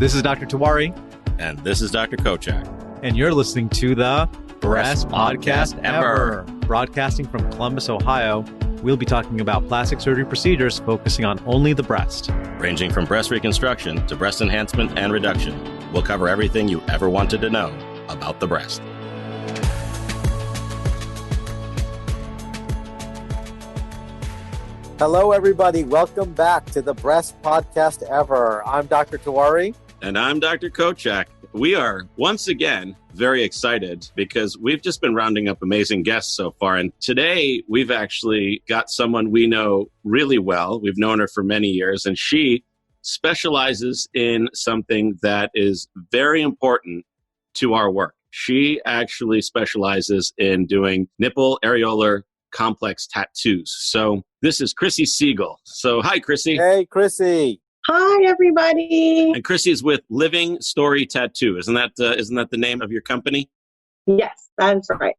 This is Dr. Tawari. And this is Dr. Kochak. And you're listening to the Best Podcast Ever. Broadcasting from Columbus, Ohio, we'll be talking about plastic surgery procedures focusing on only the breast. Ranging from breast reconstruction to breast enhancement and reduction, we'll cover everything you ever wanted to know about the breast. Hello, everybody. Welcome back to the Best Podcast Ever. I'm Dr. Tawari. And I'm Dr. Kochak. We are once again very excited because we've just been rounding up amazing guests so far. And today we've actually got someone we know really well. We've known her for many years, and she specializes in something that is very important to our work. She actually specializes in doing nipple areolar complex tattoos. So this is Chrissy Siegel. So hi, Chrissy. Hey, Chrissy. Hi, everybody. And Chrissy is with Living Story Tattoo. Isn't that the name of your company? Yes, that's right.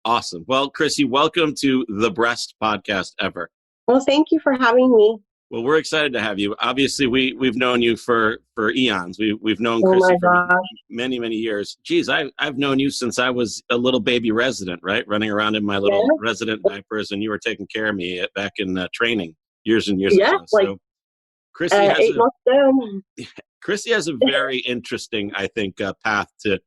Awesome. Well, Chrissy, welcome to the Best Podcast Ever. Well, thank you for having me. Well, we're excited to have you. Obviously, we've known you for eons. We've known Chrissy for many, many years. Geez, I've known you since I was a little baby resident, right? Running around in my little resident diapers, and you were taking care of me back in training years and years ago. So Chrissy has a very interesting, I think, path to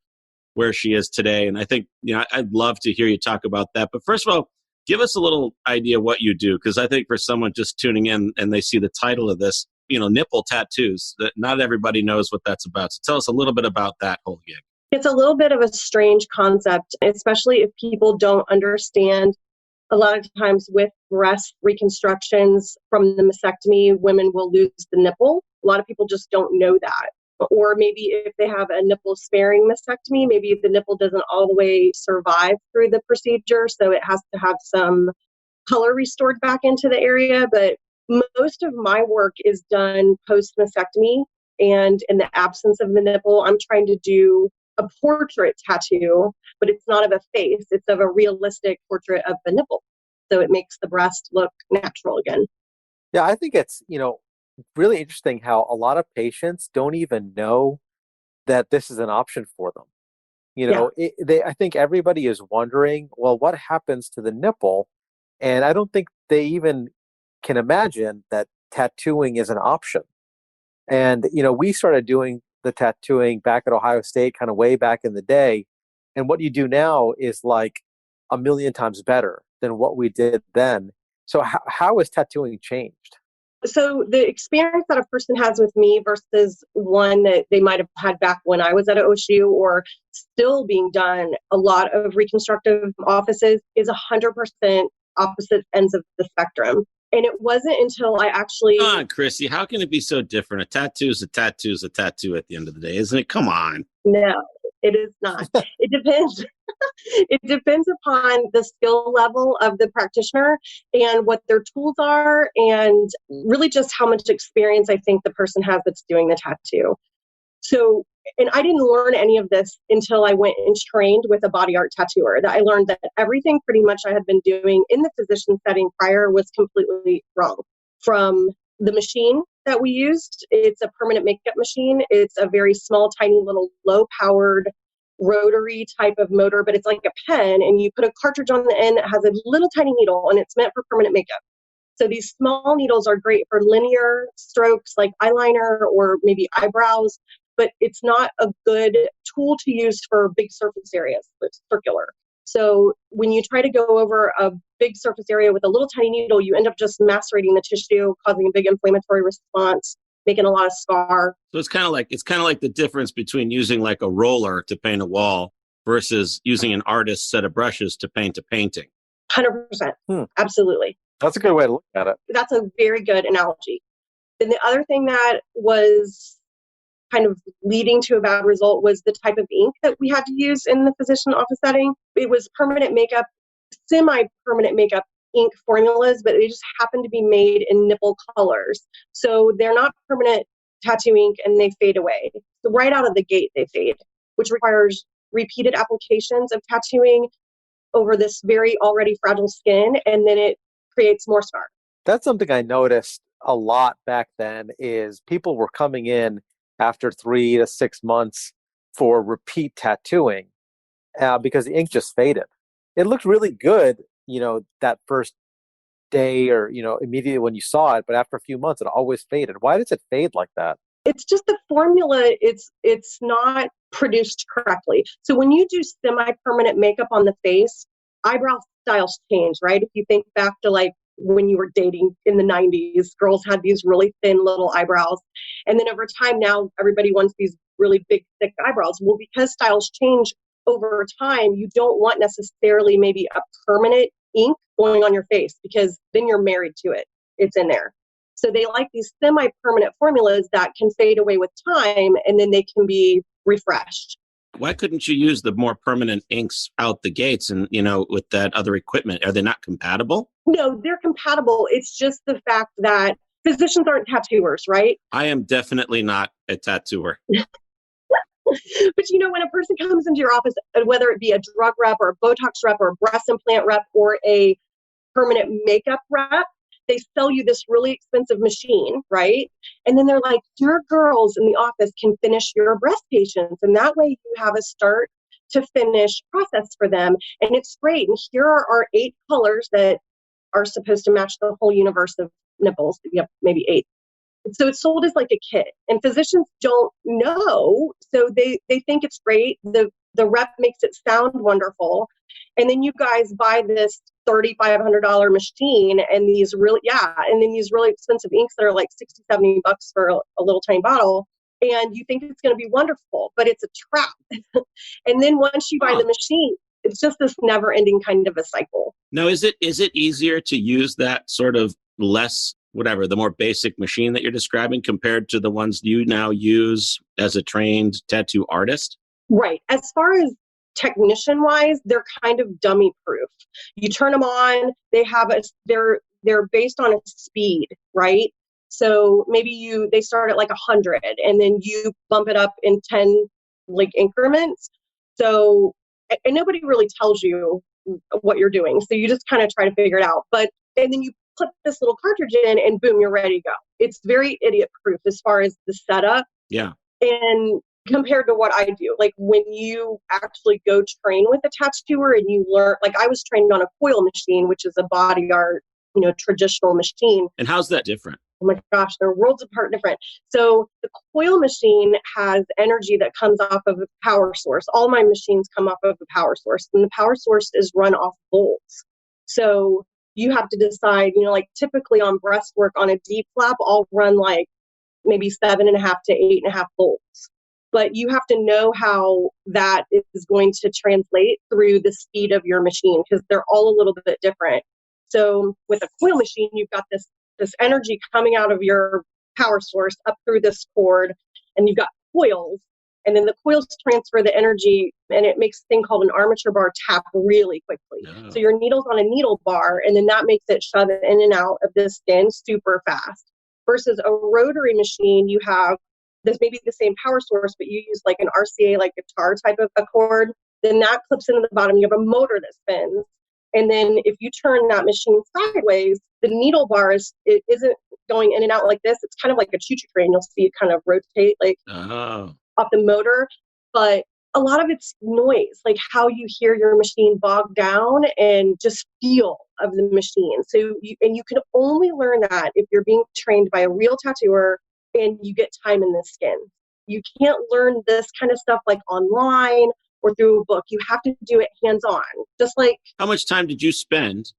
where she is today. And I think, I'd love to hear you talk about that. But first of all, give us a little idea what you do, because I think for someone just tuning in and they see the title of this, nipple tattoos, that not everybody knows what that's about. So tell us a little bit about that whole gig. It's a little bit of a strange concept, especially if people don't understand. A lot of times with breast reconstructions from the mastectomy, women will lose the nipple. A lot of people just don't know that. Or maybe if they have a nipple sparing mastectomy, maybe the nipple doesn't all the way survive through the procedure. So it has to have some color restored back into the area. But most of my work is done post mastectomy. And in the absence of the nipple, I'm trying to do a portrait tattoo, but it's not of a face. It's of a realistic portrait of the nipple. So it makes the breast look natural again. Yeah, I think it's, really interesting how a lot of patients don't even know that this is an option for them. I think everybody is wondering, well, what happens to the nipple? And I don't think they even can imagine that tattooing is an option. And, we started doing the tattooing back at Ohio State kind of way back in the day. And what you do now is like a million times better than what we did then. So how has tattooing changed? So the experience that a person has with me versus one that they might have had back when I was at OSU or still being done, a lot of reconstructive offices is 100% opposite ends of the spectrum. And it wasn't until I actually... Come on, Chrissy, how can it be so different? A tattoo is a tattoo is a tattoo at the end of the day, isn't it? Come on. No, it is not. It depends. It depends upon the skill level of the practitioner and what their tools are, and really just how much experience I think the person has that's doing the tattoo. So, and I didn't learn any of this until I went and trained with a body art tattooer. That I learned that everything pretty much I had been doing in the physician setting prior was completely wrong. From the machine that we used, it's a permanent makeup machine. It's a very small, tiny little low-powered rotary type of motor, but it's like a pen, and you put a cartridge on the end that has a little tiny needle, and it's meant for permanent makeup. So these small needles are great for linear strokes like eyeliner or maybe eyebrows, but it's not a good tool to use for big surface areas. It's circular. So when you try to go over a big surface area with a little tiny needle, you end up just macerating the tissue, causing a big inflammatory response, making a lot of scar. So it's kind of like the difference between using like a roller to paint a wall versus using an artist's set of brushes to paint a painting. 100%. Absolutely. That's a good way to look at it. That's a very good analogy. Then the other thing that was kind of leading to a bad result was the type of ink that we had to use in the physician office setting. It was permanent makeup, semi-permanent makeup ink formulas, but they just happen to be made in nipple colors. So they're not permanent tattoo ink and they fade away. So right out of the gate, they fade, which requires repeated applications of tattooing over this very already fragile skin, and then it creates more scar. That's something I noticed a lot back then is people were coming in after 3 to 6 months for repeat tattooing because the ink just faded. It looked really good, that first day or, immediately when you saw it, but after a few months, it always faded. Why does it fade like that? It's just the formula. It's not produced correctly. So when you do semi-permanent makeup on the face, eyebrow styles change, right? If you think back to like when you were dating in the 90s, girls had these really thin little eyebrows. And then over time now everybody wants these really big, thick eyebrows. Well, because styles change over time, you don't want necessarily maybe a permanent ink going on your face because then you're married to it. It's in there. So they like these semi-permanent formulas that can fade away with time and then they can be refreshed. Why couldn't you use the more permanent inks out the gates and, with that other equipment? Are they not compatible? No, they're compatible. It's just the fact that physicians aren't tattooers, right? I am definitely not a tattooer. But when a person comes into your office, whether it be a drug rep or a Botox rep or a breast implant rep or a permanent makeup rep, they sell you this really expensive machine, right? And then they're like, your girls in the office can finish your breast patients. And that way you have a start to finish process for them. And it's great. And here are our 8 colors that are supposed to match the whole universe of nipples. You have maybe 8. So it's sold as like a kit, and physicians don't know. So they think it's great. The rep makes it sound wonderful. And then you guys buy this $3,500 machine and these really expensive inks that are like $60-$70 for a little tiny bottle. And you think it's going to be wonderful, but it's a trap. And then once you buy the machine, it's just this never ending kind of a cycle. Now, is it easier to use that sort of less, the more basic machine that you're describing compared to the ones you now use as a trained tattoo artist? Right. As far as technician wise, they're kind of dummy proof. You turn them on, they're based on a speed, right? So maybe they start at like 100 and then you bump it up in 10 like increments. So, and nobody really tells you what you're doing. So you just kind of try to figure it out. And then you put this little cartridge in and boom, you're ready to go. It's very idiot proof as far as the setup. Yeah. And compared to what I do, like when you actually go train with a tattooer and you learn, like I was trained on a coil machine, which is a body art, traditional machine. And how's that different? Oh my gosh, they're worlds apart different. So the coil machine has energy that comes off of a power source. All my machines come off of a power source, and the power source is run off volts. So you have to decide, like typically on breast work on a deep flap, I'll run like maybe 7.5 to 8.5 volts. But you have to know how that is going to translate through the speed of your machine because they're all a little bit different. So with a coil machine, you've got this energy coming out of your power source up through this cord, and you've got coils. And then the coils transfer the energy, and it makes a thing called an armature bar tap really quickly. Oh. So your needle's on a needle bar, and then that makes it shove it in and out of the skin super fast. Versus a rotary machine, you have this maybe the same power source, but you use like an RCA, like guitar type of a cord. Then that clips into the bottom. You have a motor that spins. And then if you turn that machine sideways, the needle bar it isn't going in and out like this. It's kind of like a choo-choo train. You'll see it kind of rotate like off the motor. But a lot of it's noise, like how you hear your machine bog down and just feel of the machine. So you can only learn that if you're being trained by a real tattooer and you get time in the skin. You can't learn this kind of stuff like online or through a book. You have to do it hands-on. Just like, how much time did you spend?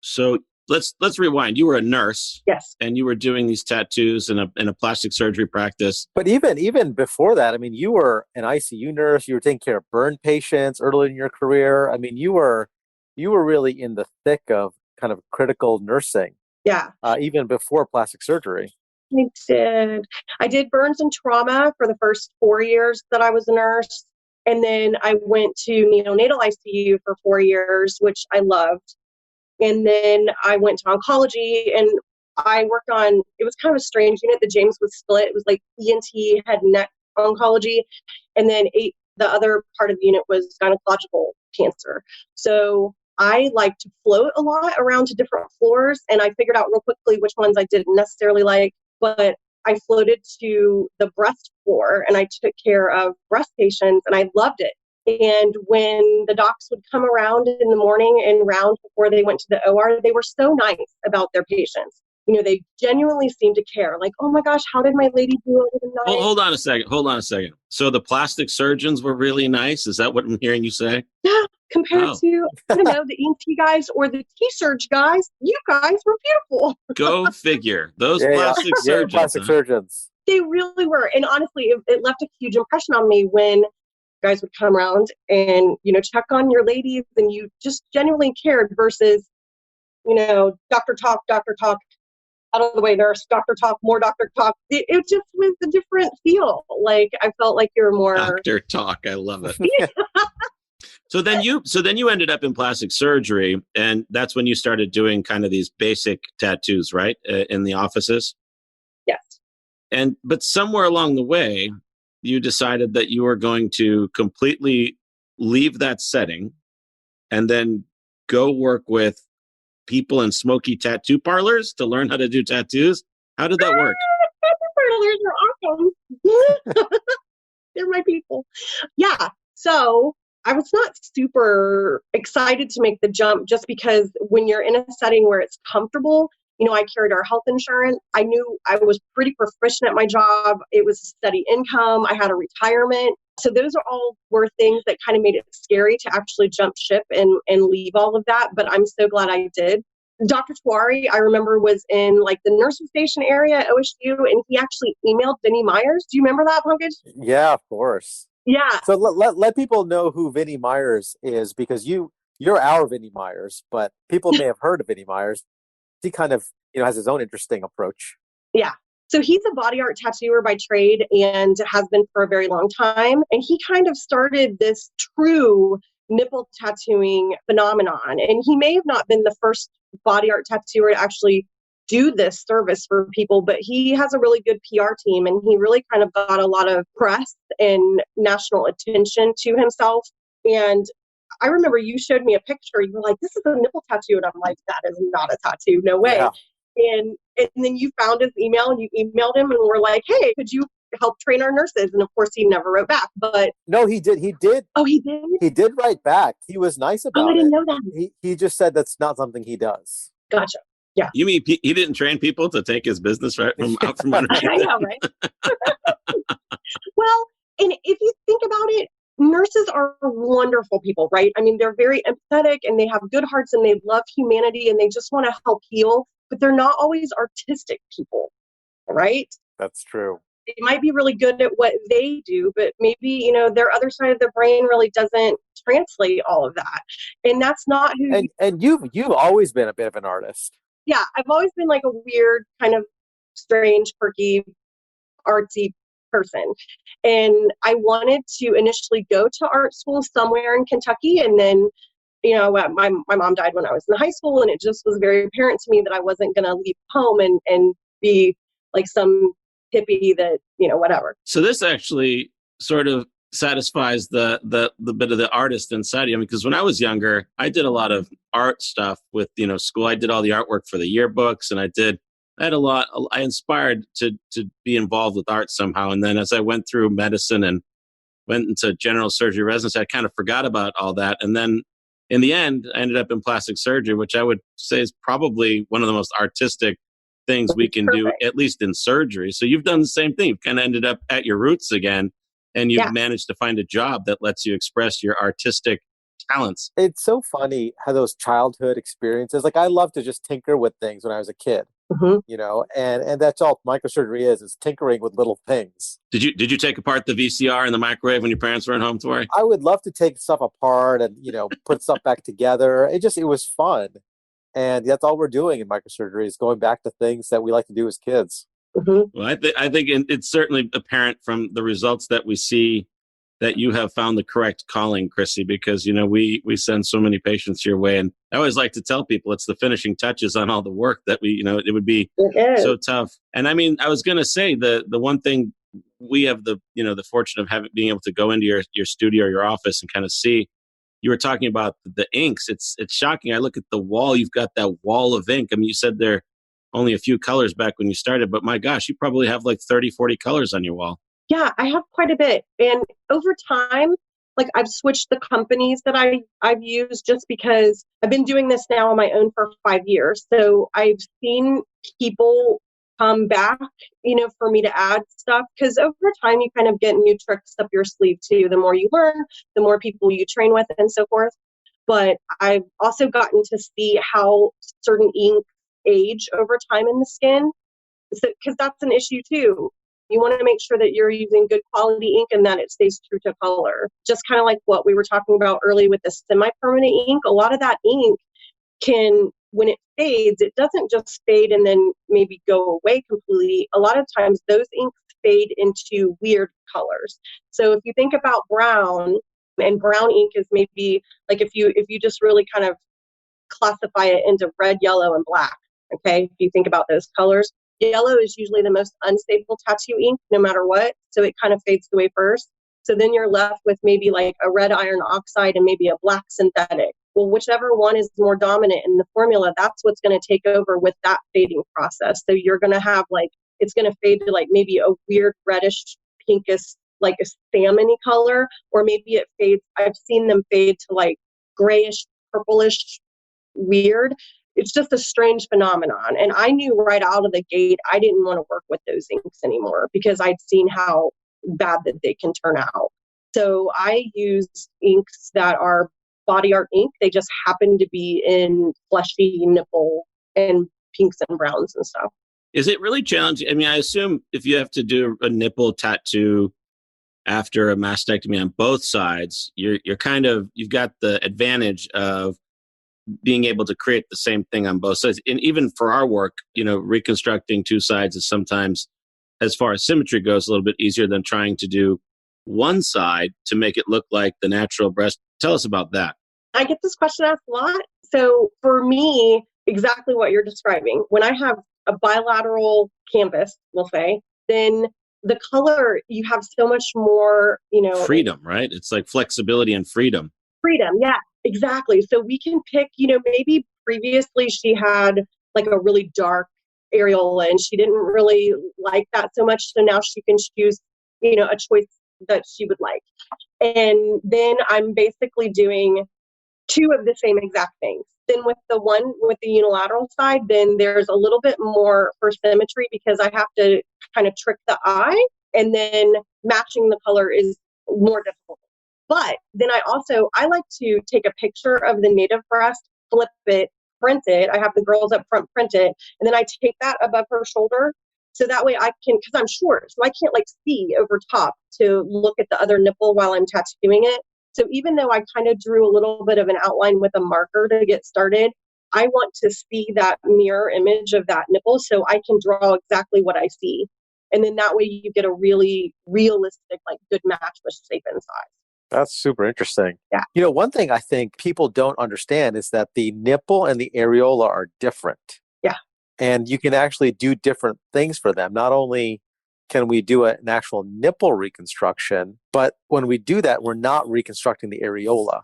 So let's rewind. You were a nurse. Yes. And you were doing these tattoos in a plastic surgery practice. But even before that, I mean, you were an ICU nurse. You were taking care of burn patients early in your career. I mean, you were really in the thick of kind of critical nursing. Yeah. Even before plastic surgery. I did burns and trauma for the first 4 years that I was a nurse. And then I went to neonatal ICU for 4 years, which I loved. And then I went to oncology and I worked on, it was kind of a strange unit. The James was split. It was like ENT, head and neck oncology. And then the other part of the unit was gynecological cancer. So I like to float a lot around to different floors. And I figured out real quickly which ones I didn't necessarily like. But I floated to the breast floor and I took care of breast patients and I loved it. And when the docs would come around in the morning and round before they went to the OR, they were so nice about their patients. They genuinely seemed to care. Like, oh my gosh, how did my lady do over the night? Hold on a second. Hold on a second. So the plastic surgeons were really nice? Is that what I'm hearing you say? Yeah, compared to, the ENT guys or the T-surge guys, you guys were beautiful. Go figure. Those plastic surgeons. Plastic surgeons. They really were. And honestly, it left a huge impression on me when guys would come around and, check on your ladies and you just genuinely cared versus, doctor talk, out of the way, nurse, doctor talk, more doctor talk. It just was a different feel. Like I felt like you're more doctor talk. I love it. So then you ended up in plastic surgery, and that's when you started doing kind of these basic tattoos, right? In the offices. Yes. But somewhere along the way, you decided that you were going to completely leave that setting and then go work with people in smoky tattoo parlors to learn how to do tattoos. How did that work? Tattoo parlors are awesome. They're my people. Yeah. So I was not super excited to make the jump just because when you're in a setting where it's comfortable, I carried our health insurance. I knew I was pretty proficient at my job. It was a steady income. I had a retirement. So those were things that kind of made it scary to actually jump ship and leave all of that. But I'm so glad I did. Dr. Tawari, I remember, was in like the nursing station area at OSU, and he actually emailed Vinnie Myers. Do you remember that, Pankaj? Yeah, of course. Yeah. So let people know who Vinnie Myers is, because you're our Vinnie Myers, but people may have heard of Vinnie Myers. He kind of, has his own interesting approach. Yeah. So he's a body art tattooer by trade and has been for a very long time. And he kind of started this true nipple tattooing phenomenon. And he may have not been the first body art tattooer to actually do this service for people, but he has a really good PR team and he really kind of got a lot of press and national attention to himself. And I remember you showed me a picture. You were like, this is a nipple tattoo. And I'm like, that is not a tattoo. No way. Yeah. And then you found his email and you emailed him and were like, hey, could you help train our nurses? And of course, he never wrote back. But no, he did. Oh, he did? He did write back. He was nice about it. I didn't know that. He just said that's not something he does. Gotcha. Yeah. You mean he didn't train people to take his business right from out from under? I know, right? Well, and if you think about it, nurses are wonderful people, right? I mean, they're very empathetic and they have good hearts and they love humanity and they just want to help heal, but they're not always artistic people, right? That's true. They might be really good at what they do, but maybe, their other side of their brain really doesn't translate all of that. And that's not who... And you've always been a bit of an artist. Yeah, I've always been like a weird, kind of strange, quirky, artsy person. And I wanted to initially go to art school somewhere in Kentucky. And then, my mom died when I was in high school. And it just was very apparent to me that I wasn't going to leave home and be like some hippie that, whatever. So this actually sort of satisfies the bit of the artist inside you. I mean, because when I was younger, I did a lot of art stuff with, school. I did all the artwork for the yearbooks and I inspired to be involved with art somehow. And then as I went through medicine and went into general surgery residency, I kind of forgot about all that. And then in the end, I ended up in plastic surgery, which I would say is probably one of the most artistic things we can do, at least in surgery. So you've done the same thing. You've kind of ended up at your roots again, and you've managed to find a job that lets you express your artistic talents. It's so funny how those childhood experiences, like I love to just tinker with things when I was a kid, and that's all microsurgery is tinkering with little things. Did you take apart the VCR in the microwave when your parents weren't home, Tori? I would love to take stuff apart and, put stuff back together. It was fun. And that's all we're doing in microsurgery is going back to things that we like to do as kids. Mm-hmm. Well, I think it's certainly apparent from the results that we see that you have found the correct calling, Chrissy, because, we send so many patients your way. And I always like to tell people it's the finishing touches on all the work that it would be so tough. And I mean, I was going to say the one thing we have the fortune of being able to go into your studio or your office and kind of see. You were talking about the inks. It's shocking. I look at the wall. You've got that wall of ink. I mean, you said they're only a few colors back when you started, but my gosh, you probably have like 30, 40 colors on your wall. Yeah, I have quite a bit. And over time, like I've switched the companies that I've used just because I've been doing this now on my own for 5 years. So I've seen people come back, for me to add stuff. Because over time, you kind of get new tricks up your sleeve too. The more you learn, the more people you train with and so forth. But I've also gotten to see how certain ink age over time in the skin. So, because that's an issue too. You want to make sure that you're using good quality ink and that it stays true to color. Just kind of like what we were talking about early with the semi-permanent ink. A lot of that ink can, when it fades, it doesn't just fade and then maybe go away completely. A lot of times those inks fade into weird colors. So if you think about brown, and brown ink is maybe like if you just really kind of classify it into red, yellow, and black. Okay, if you think about those colors, yellow is usually the most unstable tattoo ink, no matter what. So it kind of fades away first. So then you're left with maybe like a red iron oxide and maybe a black synthetic. Well, whichever one is more dominant in the formula, that's what's going to take over with that fading process. So you're going to have it's going to fade to like maybe a weird reddish, pinkish, like a salmon-y color, or maybe it fades. I've seen them fade to like grayish, purplish, weird. It's just a strange phenomenon. And I knew right out of the gate, I didn't want to work with those inks anymore because I'd seen how bad that they can turn out. So I use inks that are body art ink. They just happen to be in fleshy nipple and pinks and browns and stuff. Is it really challenging? I mean, I assume if you have to do a nipple tattoo after a mastectomy on both sides, you've got the advantage of being able to create the same thing on both sides. And even for our work, reconstructing two sides is sometimes, as far as symmetry goes, a little bit easier than trying to do one side to make it look like the natural breast. Tell us about that. I get this question asked a lot. So for me, exactly what you're describing. When I have a bilateral canvas, we'll say, then the color, you have so much more, freedom, right? It's like flexibility and freedom. Freedom, yeah, exactly. So we can pick, maybe previously she had like a really dark areola and she didn't really like that so much. So now she can choose, a choice that she would like. And then I'm basically doing two of the same exact things. Then with the unilateral side, then there's a little bit more for symmetry because I have to kind of trick the eye, and then matching the color is more difficult. But then I like to take a picture of the native breast, flip it, print it. I have the girls up front print it, and then I take that above her shoulder. So that way I can, because I'm short, so I can't see over top to look at the other nipple while I'm tattooing it. So even though I kind of drew a little bit of an outline with a marker to get started, I want to see that mirror image of that nipple so I can draw exactly what I see. And then that way you get a really realistic, good match with shape and size. That's super interesting. Yeah. One thing I think people don't understand is that the nipple and the areola are different. Yeah. And you can actually do different things for them. Not only can we do an actual nipple reconstruction, but when we do that, we're not reconstructing the areola,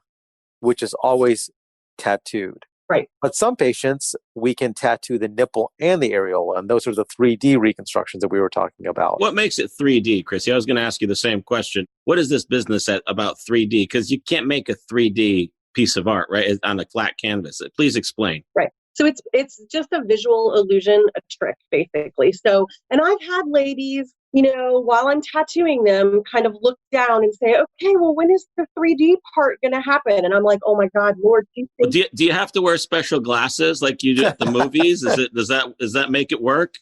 which is always tattooed. Right. But some patients, we can tattoo the nipple and the areola, and those are the 3D reconstructions that we were talking about. What makes it 3D, Chrissy? I was going to ask you the same question. What is this business about 3D? Because you can't make a 3D piece of art, right, on a flat canvas. Please explain. Right. So it's just a visual illusion, a trick, basically. So, and I've had ladies, while I'm tattooing them, kind of look down and say, okay, well, when is the 3D part going to happen? And I'm like, oh my God, Lord, do you think... Do you have to wear special glasses like you do at the movies? Does that make it work?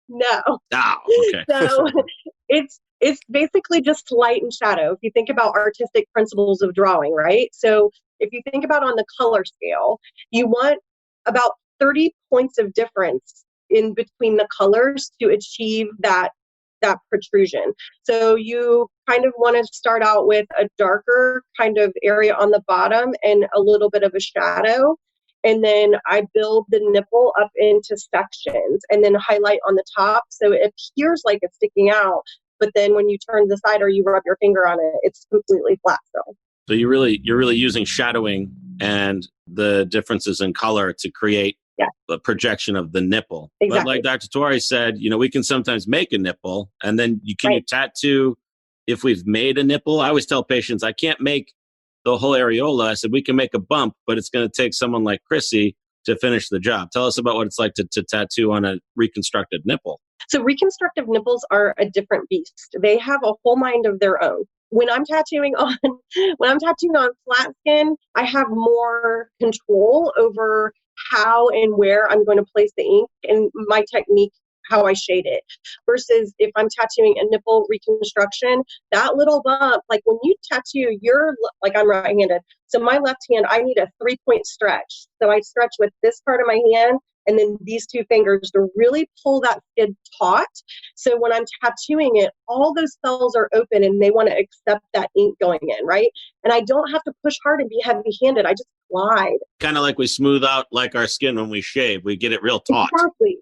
No. Oh, okay. So it's basically just light and shadow. If you think about artistic principles of drawing, right? So if you think about on the color scale, you want about 30 points of difference in between the colors to achieve that protrusion. So you kind of want to start out with a darker kind of area on the bottom and a little bit of a shadow. And then I build the nipple up into sections and then highlight on the top. So it appears like it's sticking out, but then when you turn to the side or you rub your finger on it, it's completely flat still. So you're really using shadowing and the differences in color to create Yeah. a projection of the nipple. Exactly. But like Dr. Torrey said, we can sometimes make a nipple, and then you tattoo if we've made a nipple. I always tell patients, I can't make the whole areola. I said, we can make a bump, but it's going to take someone like Chrissy to finish the job. Tell us about what it's like to tattoo on a reconstructed nipple. So reconstructive nipples are a different beast. They have a whole mind of their own. When I'm tattooing on flat skin, I have more control over how and where I'm going to place the ink and my technique, how I shade it. Versus if I'm tattooing a nipple reconstruction, that little bump, like when you tattoo, like I'm right-handed. So my left hand, I need a 3-point stretch. So I stretch with this part of my hand and then these 2 fingers to really pull that skin taut. So when I'm tattooing it, all those cells are open and they want to accept that ink going in, right? And I don't have to push hard and be heavy-handed. I just glide. Kind of like we smooth out like our skin when we shave. We get it real taut. Exactly.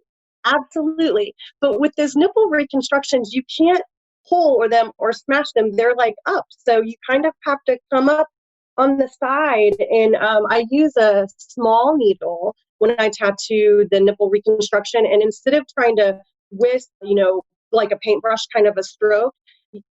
Absolutely. But with those nipple reconstructions, you can't pull or smash them. They're like up. So you kind of have to come up on the side. And I use a small needle when I tattoo the nipple reconstruction. And instead of trying to whisk, like a paintbrush kind of a stroke,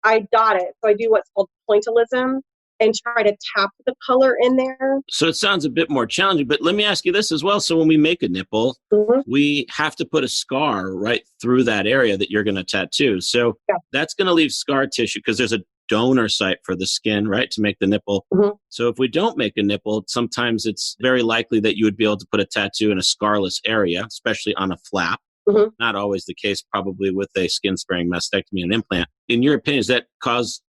I dot it. So I do what's called pointillism and try to tap the color in there. So it sounds a bit more challenging, but let me ask you this as well. So when we make a nipple, we have to put a scar right through that area that you're going to tattoo. So that's going to leave scar tissue because there's a donor site for the skin, right, to make the nipple. So if we don't make a nipple, sometimes it's very likely that you would be able to put a tattoo in a scarless area, especially on a flap. Not always the case, probably with a skin-sparing mastectomy and implant. In your opinion, does that cause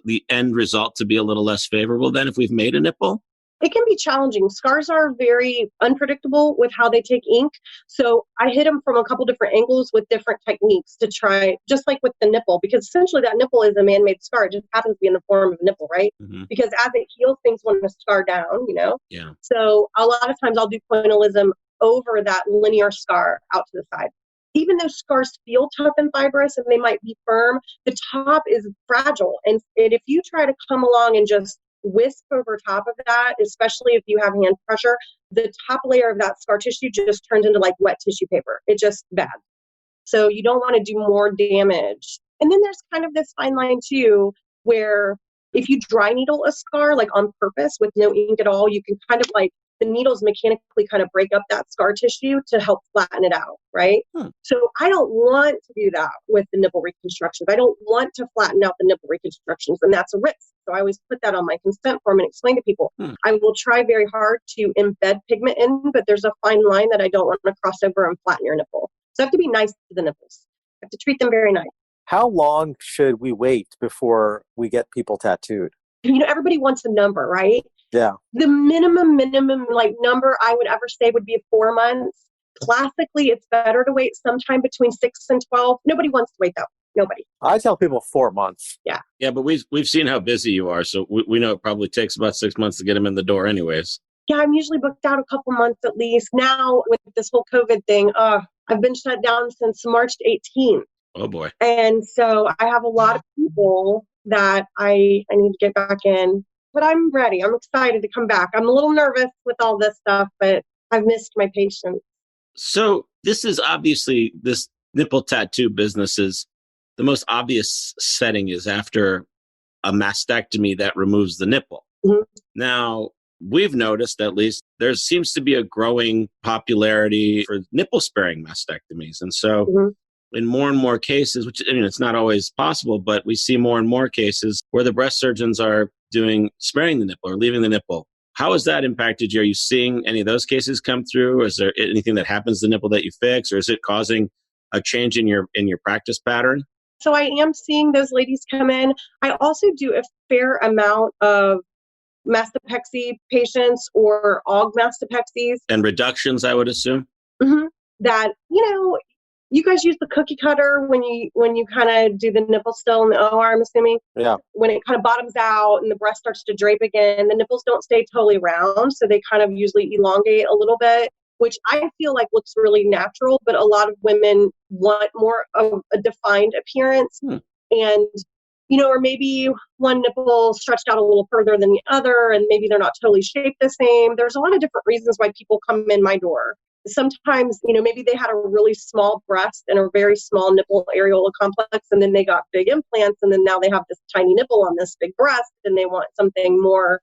the end result to be a little less favorable than if we've made a nipple? It can be challenging. Scars are very unpredictable with how they take ink. So I hit them from a couple different angles with different techniques to try, just like with the nipple, because essentially that nipple is a man-made scar. It just happens to be in the form of a nipple, right? Because as it heals, things want to scar down, Yeah. So a lot of times I'll do pointillism over that linear scar out to the side. Even though scars feel tough and fibrous and they might be firm, the top is fragile. And if you try to come along and just whisk over top of that, especially if you have hand pressure, the top layer of that scar tissue just turns into like wet tissue paper. It's just bad. So you don't want to do more damage. And then there's kind of this fine line too, where if you dry needle a scar, like on purpose with no ink at all, you can kind of like the needles mechanically kind of break up that scar tissue to help flatten it out, right? So I don't want to do that with the nipple reconstructions. I don't want to flatten out the nipple reconstructions, and that's a risk. So I always put that on my consent form and explain to people. I will try very hard to embed pigment in, but there's a fine line that I don't want to cross over and flatten your nipple. So I have to be nice to the nipples. I have to treat them very nice. How long should we wait before we get people tattooed? Everybody wants a number, right? Yeah. The minimum like number I would ever say would be 4 months. Classically, it's better to wait sometime between 6 and 12. Nobody wants to wait though. Nobody. I tell people 4 months. Yeah. Yeah, but we've seen how busy you are, so we know it probably takes about 6 months to get them in the door anyways. Yeah, I'm usually booked out a couple months at least. Now with this whole COVID thing, I've been shut down since March 18th. Oh boy. And so I have a lot of people that I need to get back in. But I'm ready. I'm excited to come back. I'm a little nervous with all this stuff, but I've missed my patients. So this is obviously, this nipple tattoo business is the most obvious setting is after a mastectomy that removes the nipple. Now, we've noticed at least there seems to be a growing popularity for nipple sparing mastectomies. And so in more and more cases, which it's not always possible, but we see more and more cases where the breast surgeons are sparing the nipple or leaving the nipple. How has that impacted you? Are you seeing any of those cases come through? Is there anything that happens to the nipple that you fix, or is it causing a change in your practice pattern? So I am seeing those ladies come in. I also do a fair amount of mastopexy patients or aug mastopexies. And reductions, I would assume? That, you guys use the cookie cutter when you kind of do the nipple still in the OR, I'm assuming. Yeah. When it kind of bottoms out and the breast starts to drape again, the nipples don't stay totally round, so they kind of usually elongate a little bit, which I feel like looks really natural, but a lot of women want more of a defined appearance. And, or maybe one nipple stretched out a little further than the other, and maybe they're not totally shaped the same. There's a lot of different reasons why people come in my door. sometimes, maybe they had a really small breast and a very small nipple areola complex, and then they got big implants, and then now they have this tiny nipple on this big breast, and they want something more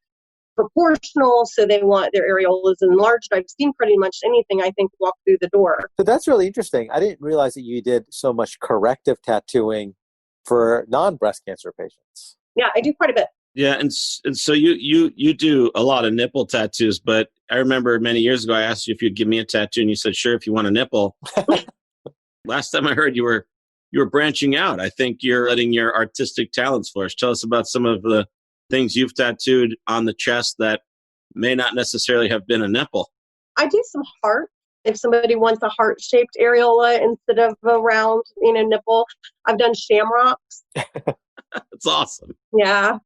proportional, so they want their areolas enlarged. I've seen pretty much anything, I think, walk through the door. So that's really interesting. I didn't realize that you did so much corrective tattooing for non-breast cancer patients. Yeah, I do quite a bit. Yeah, and so you do a lot of nipple tattoos, but I remember many years ago I asked you if you'd give me a tattoo, and you said sure if you want a nipple. Last time I heard you were branching out. I think you're letting your artistic talents flourish. Tell us about some of the things you've tattooed on the chest that may not necessarily have been a nipple. I do some heart. If somebody wants a heart-shaped areola instead of a round, nipple, I've done shamrocks. That's awesome. Yeah.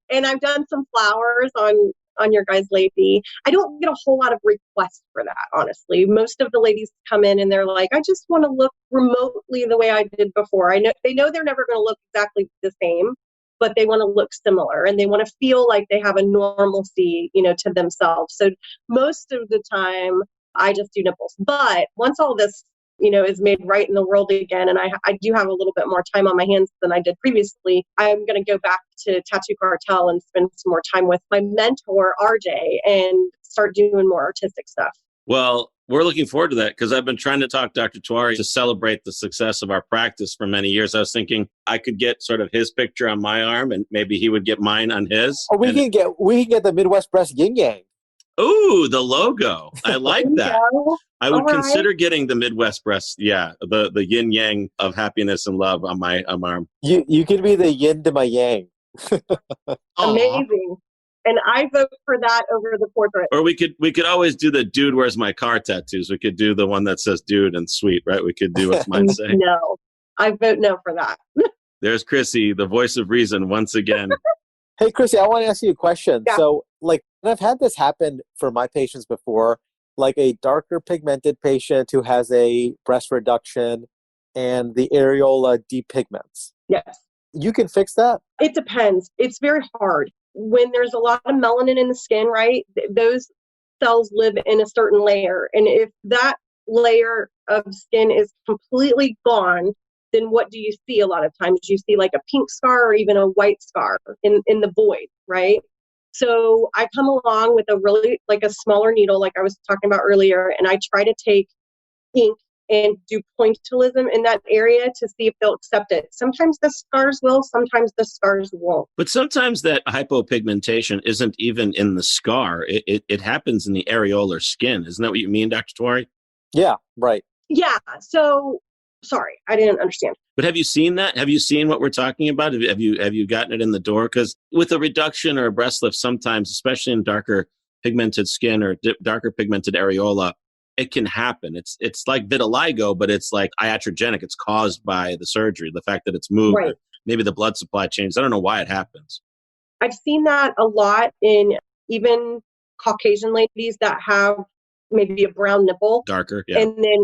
And I've done some flowers on your guys' lady. I don't get a whole lot of requests for that, honestly. Most of the ladies come in and they're like, I just want to look remotely the way I did before. They know they're never going to look exactly the same, but they want to look similar and they want to feel like they have a normalcy, to themselves. So most of the time I just do nipples. But once all this is made right in the world again, and I do have a little bit more time on my hands than I did previously, I'm going to go back to Tattoo Cartel and spend some more time with my mentor, RJ, and start doing more artistic stuff. Well, we're looking forward to that because I've been trying to talk Dr. Tawari to celebrate the success of our practice for many years. I was thinking I could get sort of his picture on my arm and maybe he would get mine on his. Or we can get the Midwest Breast Yin Yang. Ooh, the logo. I like that. I would All right. consider getting the Midwest breast. Yeah, the yin yang of happiness and love on my arm. You could be the yin to my yang. Amazing. And I vote for that over the portrait. Or we could always do the dude where's my car tattoos. We could do the one that says dude and sweet, right? We could do what's mine say. No, I vote no for that. There's Chrissy, the voice of reason once again. Hey, Chrissy, I want to ask you a question. Yeah. So, and I've had this happen for my patients before, like a darker pigmented patient who has a breast reduction and the areola depigments. Yes. You can fix that? It depends. It's very hard. When there's a lot of melanin in the skin, right, those cells live in a certain layer. And if that layer of skin is completely gone, then what do you see a lot of times? You see like a pink scar or even a white scar in the void, right? So I come along with a really like a smaller needle, like I was talking about earlier, and I try to take ink and do pointillism in that area to see if they'll accept it. Sometimes the scars will, sometimes the scars won't. But sometimes that hypopigmentation isn't even in the scar. It happens in the areolar skin. Isn't that what you mean, Dr. Tawari? Yeah, right. Yeah. So sorry, I didn't understand. But have you seen that? Have you seen what we're talking about? Have you gotten it in the door? Because with a reduction or a breast lift, sometimes, especially in darker pigmented skin or darker pigmented areola, it can happen. It's like vitiligo, but it's like iatrogenic. It's caused by the surgery, the fact that it's moved. Right. Maybe the blood supply changes. I don't know why it happens. I've seen that a lot in even Caucasian ladies that have maybe a brown nipple. Darker, yeah. And then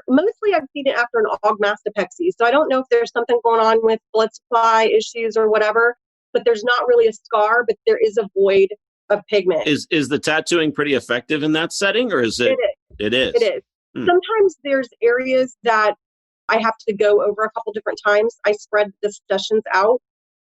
mostly I've seen it after an augmastopexy. So I don't know if there's something going on with blood supply issues or whatever, but there's not really a scar, but there is a void of pigment. Is the tattooing pretty effective in that setting, or is it? It is. It is. Sometimes there's areas that I have to go over a couple different times. I spread the sessions out,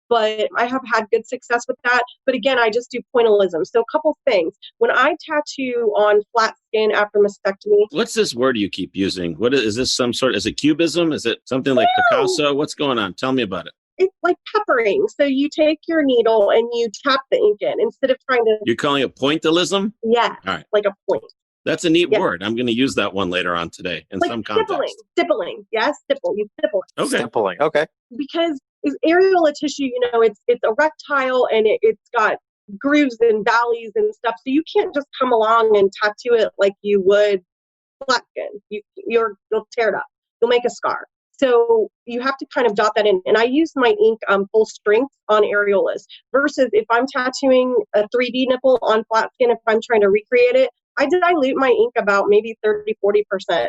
but I have had good success with that. But again, I just do pointillism. So a couple things. When I tattoo on flat skin after mastectomy. What's this word you keep using? What is this? Is it cubism? Is it something like Picasso? What's going on? Tell me about it. It's like peppering. So you take your needle and you tap the ink in instead of trying to. You're calling it pointillism? Yeah. All right. Like a point. That's a neat word. I'm going to use that one later on today in like some context. Stippling. Yes, stipple. You stipple. Okay. Stippling. Okay. Because areola tissue, it's erectile and it's got grooves and valleys and stuff. So you can't just come along and tattoo it like you would flat skin. You'll tear it up. You'll make a scar. So you have to kind of dot that in. And I use my ink full strength on areolas versus if I'm tattooing a 3D nipple on flat skin, if I'm trying to recreate it, I dilute my ink about maybe 30-40%.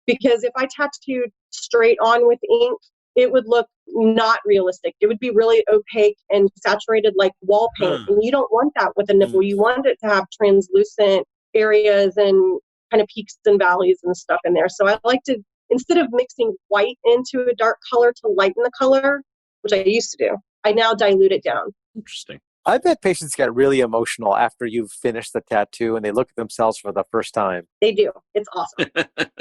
Because if I tattooed straight on with ink, it would look not realistic. It would be really opaque and saturated like wall paint. And you don't want that with a nipple. You want it to have translucent areas and kind of peaks and valleys and stuff in there. So I like to, instead of mixing white into a dark color to lighten the color, which I used to do, I now dilute it down. Interesting. I bet patients get really emotional after you've finished the tattoo and they look at themselves for the first time. They do. It's awesome.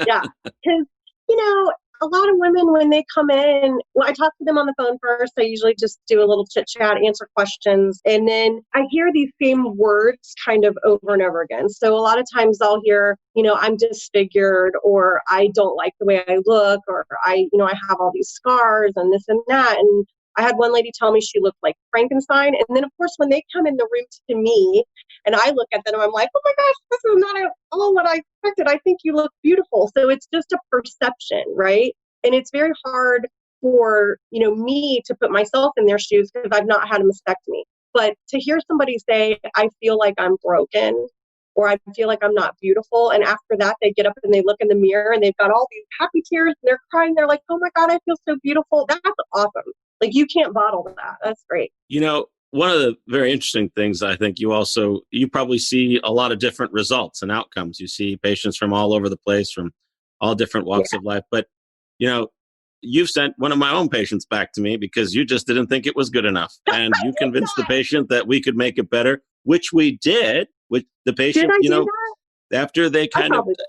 Yeah. Because, you know, a lot of women, when they come in, well, I talk to them on the phone first. I usually just do a little chit chat, answer questions. And then I hear these same words kind of over and over again. So a lot of times I'll hear, you know, I'm disfigured, or I don't like the way I look, or I have all these scars and this and that. And I had one lady tell me she looked like Frankenstein. And then, of course, when they come in the room to me and I look at them, I'm like, oh my gosh, this is not at all what I expected. I think you look beautiful. So it's just a perception, right? And it's very hard for, me to put myself in their shoes because I've not had a mastectomy. But to hear somebody say, I feel like I'm broken, or I feel like I'm not beautiful. And after that, they get up and they look in the mirror and they've got all these happy tears and they're crying. They're like, oh my God, I feel so beautiful. That's awesome. Like, you can't bottle that. That's great. One of the very interesting things, I think you probably see a lot of different results and outcomes. You see patients from all over the place, from all different walks of life. But, you've sent one of my own patients back to me because you just didn't think it was good enough. And you convinced the patient that we could make it better, which we did with the patient, after they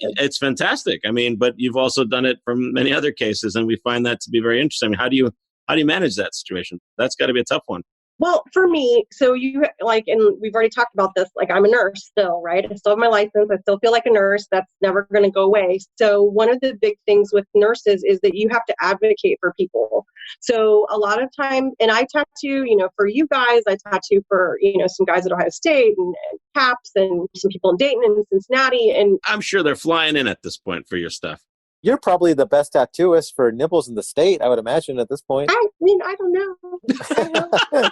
it's fantastic. I mean, but you've also done it from many other cases, and we find that to be very interesting. I mean, how do you manage that situation? That's got to be a tough one. Well, for me, so and we've already talked about this, I'm a nurse still, right? I still have my license. I still feel like a nurse. That's never going to go away. So one of the big things with nurses is that you have to advocate for people. So a lot of time, and I tattoo, for you guys, I tattoo for, some guys at Ohio State and CAPS and some people in Dayton and Cincinnati. And I'm sure they're flying in at this point for your stuff. You're probably the best tattooist for nipples in the state, I would imagine, at this point. I mean, I don't know.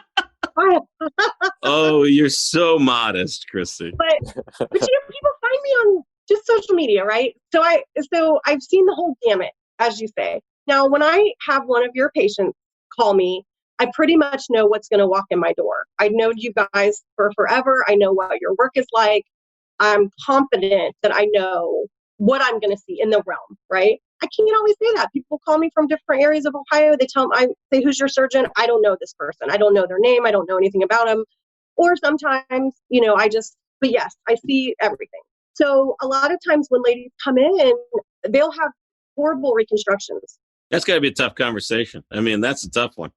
Oh, you're so modest, Christy. But people find me on just social media, right? So I've seen the whole gamut, as you say. Now, when I have one of your patients call me, I pretty much know what's going to walk in my door. I know you guys for forever. I know what your work is like. I'm confident that I know what I'm going to see in the realm, right? I can't always say that. People call me from different areas of Ohio. They tell me, I say, who's your surgeon? I don't know this person. I don't know their name. I don't know anything about them. Or sometimes, but yes, I see everything. So a lot of times when ladies come in, they'll have horrible reconstructions. That's got to be a tough conversation. I mean, that's a tough one.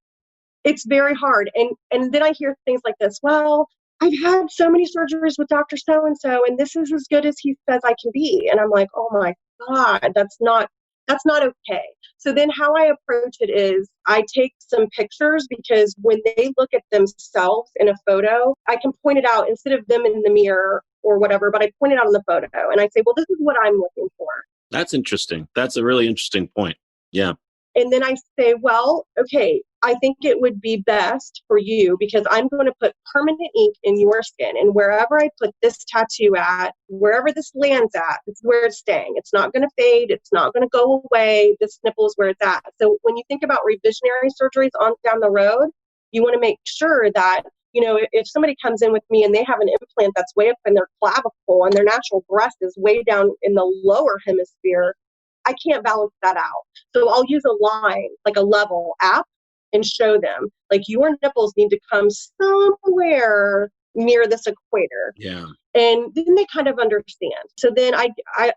It's very hard. And then I hear things like this. Well, I've had so many surgeries with Dr. So-and-so, and this is as good as he says I can be. And I'm like, oh my God, that's not okay. So then how I approach it is I take some pictures, because when they look at themselves in a photo, I can point it out instead of them in the mirror or whatever, but I point it out in the photo and I say, well, this is what I'm looking for. That's interesting. That's a really interesting point. Yeah. And then I say, well, okay, I think it would be best for you because I'm going to put permanent ink in your skin. And wherever I put this tattoo at, wherever this lands at, it's where it's staying. It's not going to fade. It's not going to go away. This nipple is where it's at. So when you think about revisionary surgeries on down the road, you want to make sure that, if somebody comes in with me and they have an implant that's way up in their clavicle and their natural breast is way down in the lower hemisphere, I can't balance that out. So I'll use a line, like a level app, and show them, like, your nipples need to come somewhere near this equator. Yeah. And then they kind of understand. So then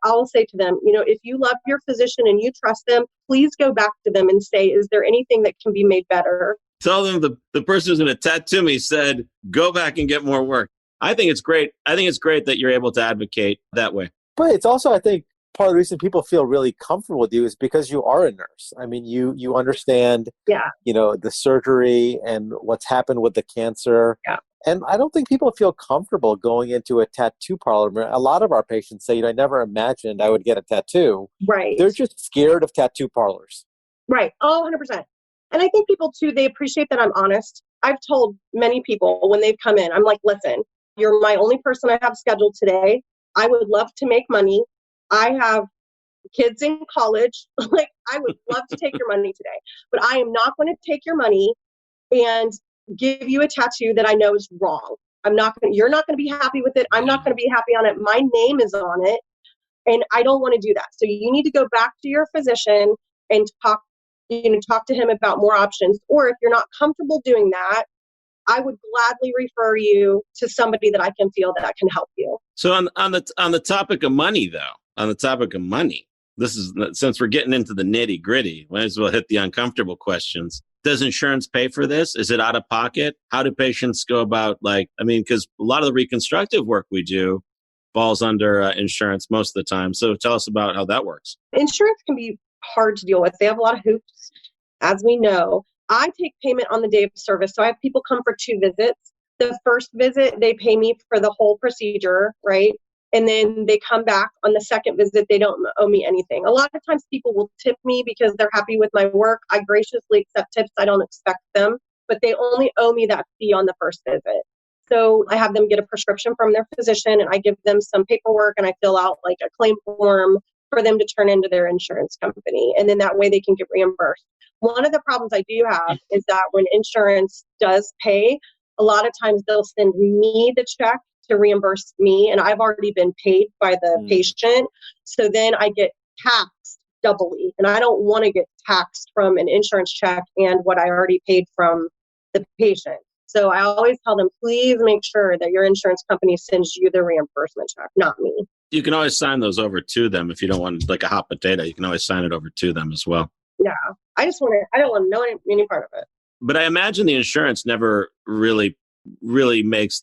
I'll say to them, if you love your physician and you trust them, please go back to them and say, is there anything that can be made better? Tell them the person who's going to tattoo me said, go back and get more work. I think it's great. I think it's great that you're able to advocate that way. But it's also, I think, part of the reason people feel really comfortable with you is because you are a nurse. I mean, you understand, the surgery and what's happened with the cancer. Yeah. And I don't think people feel comfortable going into a tattoo parlor. A lot of our patients say, I never imagined I would get a tattoo. Right. They're just scared of tattoo parlors. Right. Oh, 100%. And I think people too, they appreciate that I'm honest. I've told many people when they've come in, I'm like, listen, you're my only person I have scheduled today. I would love to make money. I have kids in college. I would love to take your money today, but I am not going to take your money and give you a tattoo that I know is wrong. You're not going to be happy with it. I'm not going to be happy on it. My name is on it. And I don't want to do that. So you need to go back to your physician and talk to him about more options. Or if you're not comfortable doing that, I would gladly refer you to somebody that I can feel that can help you. So on the topic of money, though, on the topic of money, this is, since we're getting into the nitty gritty, might as well hit the uncomfortable questions. Does insurance pay for this? Is it out of pocket? How do patients go about, because a lot of the reconstructive work we do falls under insurance most of the time. So tell us about how that works. Insurance can be hard to deal with. They have a lot of hoops, as we know. I take payment on the day of service. So I have people come for 2 visits. The first visit, they pay me for the whole procedure, right? And then they come back on the second visit, they don't owe me anything. A lot of times people will tip me because they're happy with my work. I graciously accept tips. I don't expect them, but they only owe me that fee on the first visit. So I have them get a prescription from their physician, and I give them some paperwork, and I fill out like a claim form for them to turn into their insurance company. And then that way they can get reimbursed. One of the problems I do have is that when insurance does pay, a lot of times they'll send me the check to reimburse me, and I've already been paid by the patient. So then I get taxed doubly, and I don't want to get taxed from an insurance check and what I already paid from the patient. So I always tell them, please make sure that your insurance company sends you the reimbursement check, not me. You can always sign those over to them if you don't want like a hot potato. You can always sign it over to them as well. Yeah, I don't want to know any part of it. But I imagine the insurance never really makes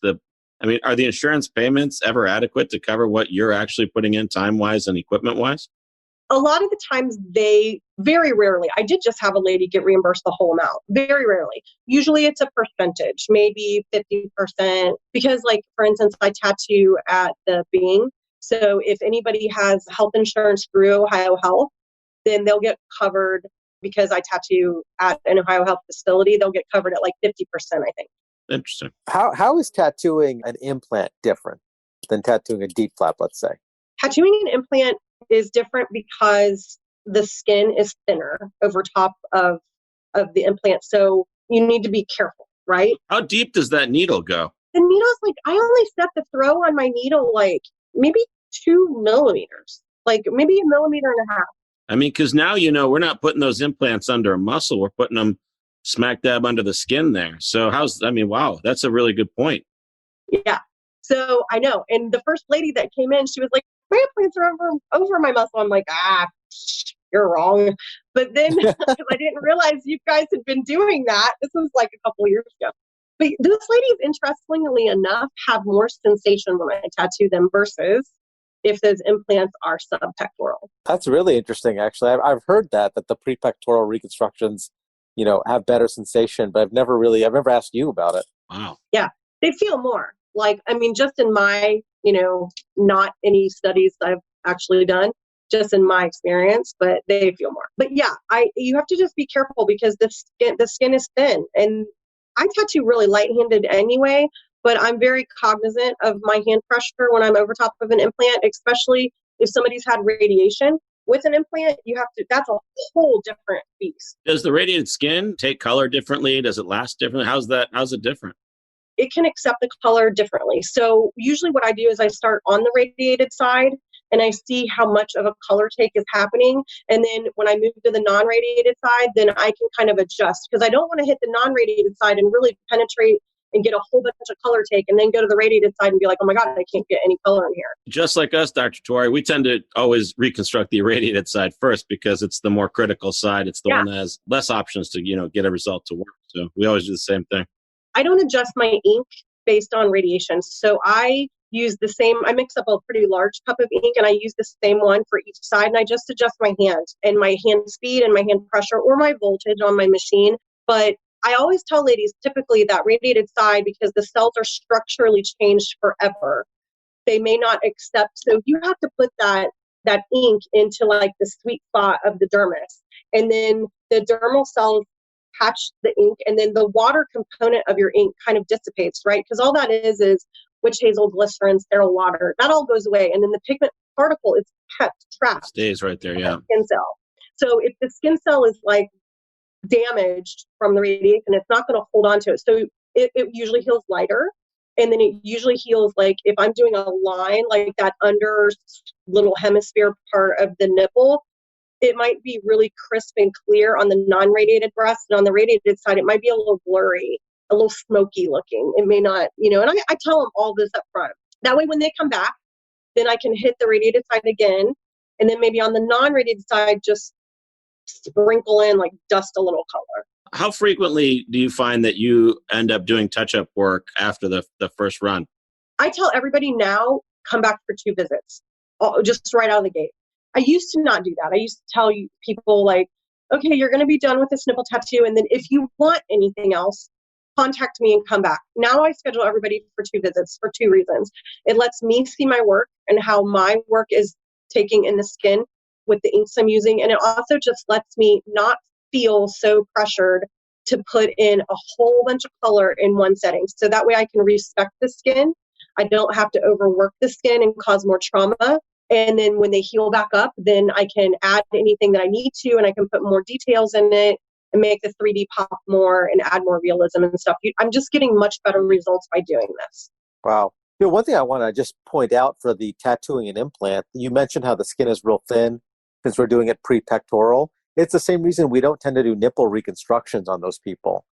are the insurance payments ever adequate to cover what you're actually putting in time-wise and equipment-wise? A lot of the times very rarely, I did just have a lady get reimbursed the whole amount. Very rarely. Usually it's a percentage, maybe 50%. Because for instance, I tattoo at the Bing. So if anybody has health insurance through Ohio Health, then they'll get covered because I tattoo at an Ohio Health facility. They'll get covered at 50%, I think. Interesting. How is tattooing an implant different than tattooing a deep flap, let's say? Tattooing an implant is different because the skin is thinner over top of the implant. So you need to be careful, right? How deep does that needle go? The needle's I only set the throw on my needle maybe 2 millimeters, maybe 1.5 millimeters. Because now, we're not putting those implants under a muscle. We're putting them smack dab under the skin there. So wow, that's a really good point. Yeah. So I know. And the first lady that came in, she was like, my implants are over my muscle. I'm like, you're wrong. But then because I didn't realize you guys had been doing that. This was a couple years ago. But those ladies, interestingly enough, have more sensation when I tattoo them versus if those implants are subpectoral. That's really interesting, actually. I've heard that the prepectoral reconstructions, have better sensation, but I've never asked you about it. Wow. Yeah, they feel more. Just in my, not any studies I've actually done, just in my experience, but they feel more. But yeah, you have to just be careful because the skin is thin, and I tattoo really light-handed anyway, but I'm very cognizant of my hand pressure when I'm over top of an implant, especially if somebody's had radiation. With an implant, that's a whole different beast. Does the radiated skin take color differently? Does it last differently? How's it different? It can accept the color differently. So usually what I do is I start on the radiated side and I see how much of a color take is happening. And then when I move to the non-radiated side, then I can kind of adjust because I don't want to hit the non-radiated side and really penetrate and get a whole bunch of color take and then go to the radiated side and be like, oh my God, I can't get any color in here. Just like us, Dr. Torrey, we tend to always reconstruct the irradiated side first because it's the more critical side. It's the one that has less options to, get a result to work. So we always do the same thing. I don't adjust my ink based on radiation. So I mix up a pretty large cup of ink and I use the same one for each side. And I just adjust my hand and my hand speed and my hand pressure or my voltage on my machine. But I always tell ladies typically that radiated side, because the cells are structurally changed forever, they may not accept. So you have to put that ink into the sweet spot of the dermis. And then the dermal cells catch the ink, and then the water component of your ink kind of dissipates, right? Because all that is witch hazel, glycerin, sterile water. That all goes away. And then the pigment particle is kept trapped. Stays right there, yeah. Skin cell. So if the skin cell is damaged from the radiation, it's not going to hold on to it. So it usually heals lighter. And then it usually heals, like if I'm doing a line, like that under little hemisphere part of the nipple, it might be really crisp and clear on the non-radiated breast. And on the radiated side, it might be a little blurry, a little smoky looking. It may not, and I tell them all this up front. That way, when they come back, then I can hit the radiated side again. And then maybe on the non-radiated side, just sprinkle in, like dust a little color. How frequently do you find that you end up doing touch-up work after the first run? I tell everybody now, come back for 2 visits, just right out of the gate. I used to not do that. I used to tell people like, okay, you're going to be done with this nipple tattoo. And then if you want anything else, contact me and come back. Now I schedule everybody for 2 visits for 2 reasons. It lets me see my work and how my work is taking in the skin with the inks I'm using. And it also just lets me not feel so pressured to put in a whole bunch of color in one setting. So that way I can respect the skin. I don't have to overwork the skin and cause more trauma. And then when they heal back up, then I can add anything that I need to, and I can put more details in it and make the 3D pop more and add more realism and stuff. I'm just getting much better results by doing this. Wow. One thing I want to just point out for the tattooing and implant, you mentioned how the skin is real thin since we're doing it pre-pectoral. It's the same reason we don't tend to do nipple reconstructions on those people,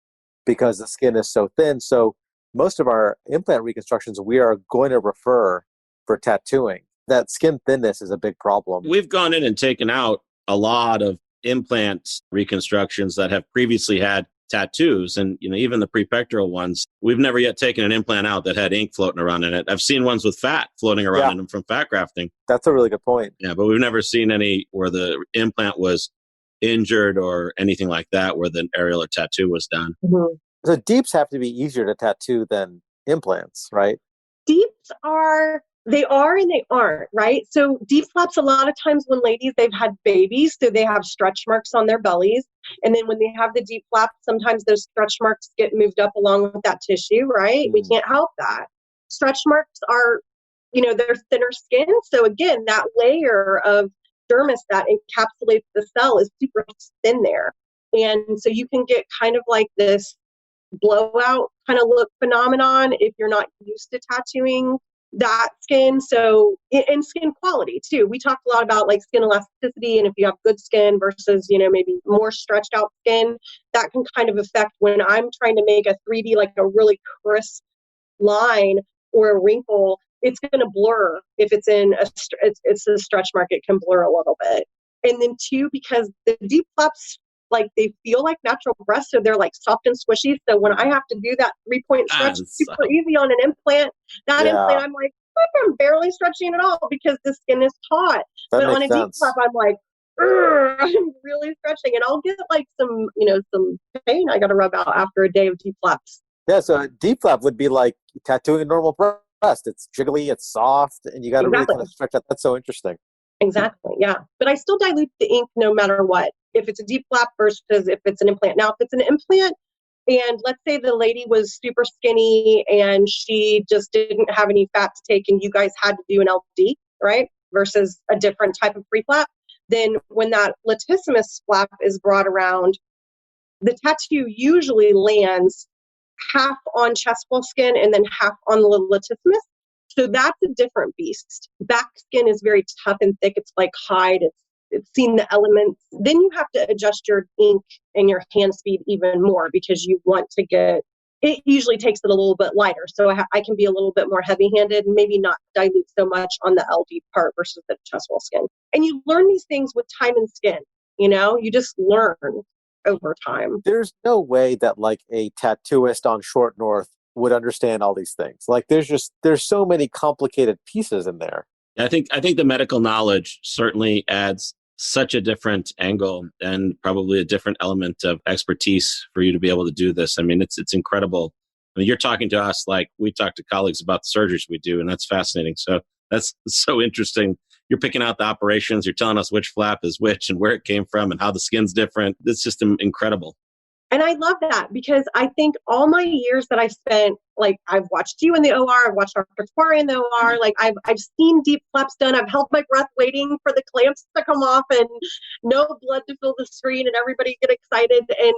because the skin is so thin. So most of our implant reconstructions, we are going to refer for tattooing. That skin thinness is a big problem. We've gone in and taken out a lot of implant reconstructions that have previously had tattoos, and even the prepectoral ones. We've never yet taken an implant out that had ink floating around in it. I've seen ones with fat floating around in them from fat grafting. That's a really good point. Yeah, but we've never seen any where the implant was injured or anything like that, where the areolar tattoo was done. Mm-hmm. So deeps have to be easier to tattoo than implants, right? Deeps they are and they aren't, right? So deep flaps, a lot of times when ladies, they've had babies, so they have stretch marks on their bellies. And then when they have the deep flap, sometimes those stretch marks get moved up along with that tissue, right? We can't help that. Stretch marks are, they're thinner skin. So again, that layer of dermis that encapsulates the cell is super thin there. And so you can get kind of like this blowout kind of look phenomenon if you're not used to tattooing that skin. So, and skin quality too. We talked a lot about like skin elasticity, and if you have good skin versus, maybe more stretched out skin, that can kind of affect when I'm trying to make a 3D, like a really crisp line or a wrinkle, it's going to blur. If it's in it's a stretch mark, it can blur a little bit. And then 2, because the deep flaps, like they feel like natural breasts, so they're like soft and squishy. So when I have to do that 3-point stretch, it's super easy on an implant. Implant, I'm like, I'm barely stretching at all because the skin is taut. But on a deep flap, I'm like, I'm really stretching, and I'll get like some pain I got to rub out after a day of deep flaps. Yeah, so a deep flap would be like tattooing a normal breast. It's jiggly, it's soft, and you got to really kind of stretch out. That's so interesting. Exactly, yeah. But I still dilute the ink no matter what, if it's a deep flap versus if it's an implant. Now, if it's an implant, and let's say the lady was super skinny and she just didn't have any fat to take, and you guys had to do an LD, right, versus a different type of pre-flap, then when that latissimus flap is brought around, the tattoo usually lands half on chest wall skin and then half on the latissimus. So that's a different beast. Back skin is very tough and thick. It's like hide. It's seen the elements. Then you have to adjust your ink and your hand speed even more, because you want to it usually takes it a little bit lighter. So I can be a little bit more heavy-handed and maybe not dilute so much on the LD part versus the chest wall skin. And you learn these things with time and skin. You just learn over time. There's no way that like a tattooist on Short North would understand all these things. Like there's so many complicated pieces in there. I think the medical knowledge certainly adds such a different angle and probably a different element of expertise for you to be able to do this. I mean, it's incredible. I mean, you're talking to us like we talk to colleagues about the surgeries we do, and that's fascinating. So that's so interesting. You're picking out the operations. You're telling us which flap is which and where it came from and how the skin's different. It's just incredible. And I love that, because I think all my years that I spent, like I've watched you in the OR, I've watched Dr. Twari in the OR, like I've seen deep flaps done. I've held my breath waiting for the clamps to come off and no blood to fill the screen and everybody get excited. And,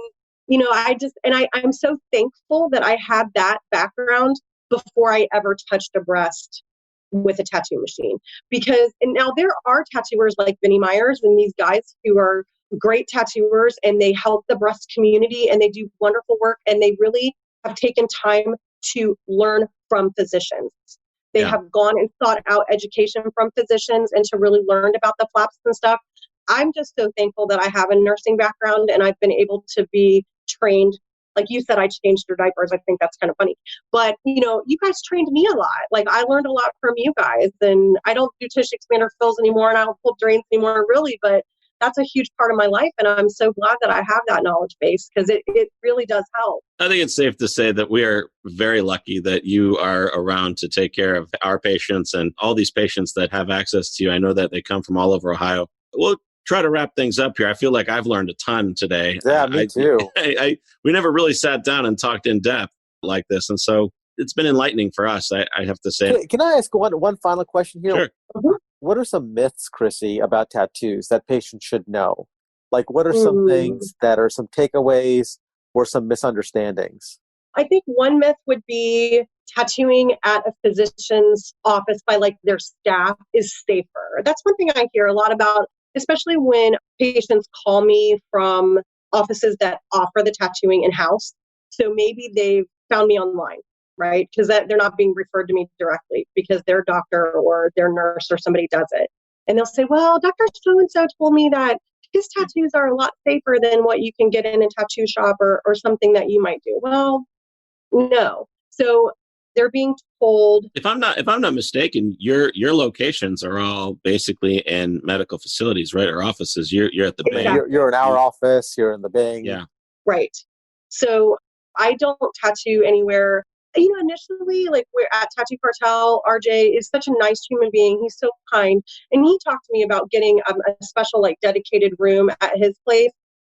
I'm so thankful that I had that background before I ever touched a breast with a tattoo machine. Because, and now there are tattooers like Vinnie Myers and these guys who are great tattooers, and they help the breast community and they do wonderful work, and they really have taken time to learn from physicians. They have gone and sought out education from physicians and to really learn about the flaps and stuff. I'm just so thankful that I have a nursing background and I've been able to be trained. Like you said, I changed your diapers. I think that's kind of funny. But, you guys trained me a lot. Like, I learned a lot from you guys. And I don't do tissue expander fills anymore, and I don't pull drains anymore, really. But that's a huge part of my life. And I'm so glad that I have that knowledge base, because it really does help. I think it's safe to say that we are very lucky that you are around to take care of our patients and all these patients that have access to you. I know that they come from all over Ohio. We'll try to wrap things up here. I feel like I've learned a ton today. Yeah, me too. We never really sat down and talked in depth like this. And so it's been enlightening for us, I have to say. Can I ask one final question here? Sure. Mm-hmm. What are some myths, Chrissy, about tattoos that patients should know? Like, what are some things that are some takeaways or some misunderstandings? I think one myth would be tattooing at a physician's office by like their staff is safer. That's one thing I hear a lot about, especially when patients call me from offices that offer the tattooing in-house. So maybe they've found me online, right? Because they're not being referred to me directly because their doctor or their nurse or somebody does it. And they'll say, well, Dr. So-and-so told me that his tattoos are a lot safer than what you can get in a tattoo shop or something that you might do. Well, no. So they're being told. If I'm not mistaken, your locations are all basically in medical facilities, right? Or offices. You're at the Exactly. Bing. You're in our office. You're in the Bing. Yeah. Right. So I don't tattoo anywhere. Initially, like, we're at Tattoo Cartel, RJ is such a nice human being. He's so kind. And he talked to me about getting a special, like, dedicated room at his place.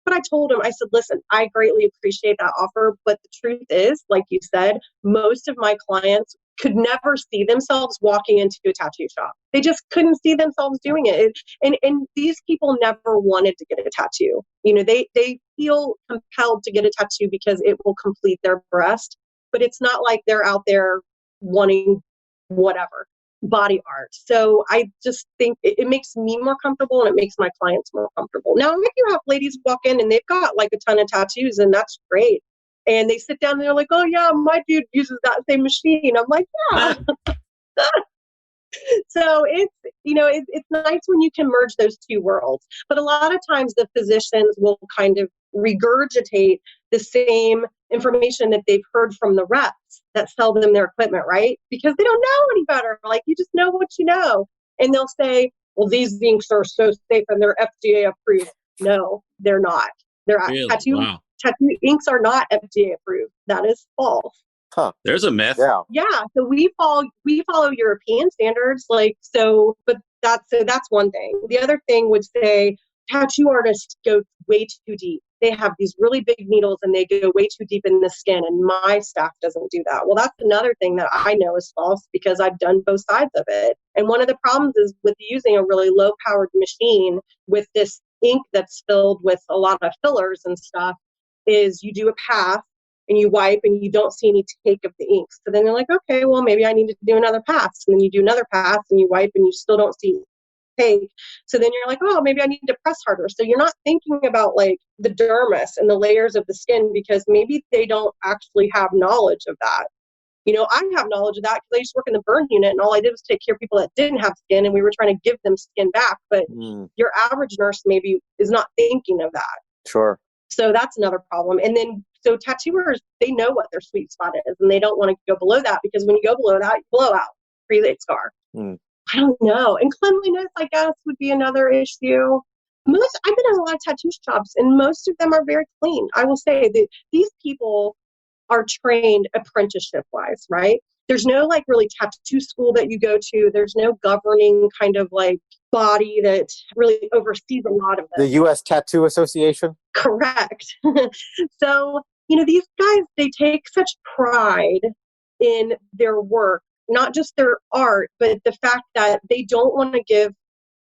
But I told him, I said, listen, I greatly appreciate that offer. But the truth is, like you said, most of my clients could never see themselves walking into a tattoo shop. They just couldn't see themselves doing it. And these people never wanted to get a tattoo. They feel compelled to get a tattoo because it will complete their breast. But it's not like they're out there wanting whatever body art. So I just think it makes me more comfortable and it makes my clients more comfortable. Now, if you have ladies walk in and they've got like a ton of tattoos, and that's great. And they sit down and they're like, oh yeah, my dude uses that same machine. I'm like, yeah. So it's nice when you can merge those two worlds. But a lot of times the physicians will kind of regurgitate the same information that they've heard from the reps that sell them their equipment, right? Because they don't know any better. Like, you just know what you know. And they'll say, well, these inks are so safe and they're FDA approved. No, they're not. They're Really? tattoo Wow. inks are not FDA approved. That is false. Huh. There's a myth. Yeah. So we follow European standards, but that's one thing. The other thing would say tattoo artists go way too deep. They have these really big needles and they go way too deep in the skin, and my staff doesn't do that. Well, that's another thing that I know is false because I've done both sides of it. And one of the problems is with using a really low powered machine with this ink that's filled with a lot of fillers and stuff is you do a pass and you wipe and you don't see any take of the ink. So then you're like, okay, well, maybe I need to do another pass. And then you do another pass and you wipe and you still don't see take. So then you're like, oh, maybe I need to press harder. So you're not thinking about like the dermis and the layers of the skin because maybe they don't actually have knowledge of that. I have knowledge of that because I used to work in the burn unit and all I did was take care of people that didn't have skin and we were trying to give them skin back. But your average nurse maybe is not thinking of that. Sure. So that's another problem. And then, so tattooers, they know what their sweet spot is and they don't want to go below that because when you go below that, you blow out, create scar. I don't know. And cleanliness, I guess, would be another issue. I've been in a lot of tattoo shops and most of them are very clean. I will say that these people are trained apprenticeship wise, right? There's no like really tattoo school that you go to. There's no governing kind of like body that really oversees a lot of this. The U.S. Tattoo Association? Correct. So, these guys, they take such pride in their work, not just their art, but the fact that they don't want to give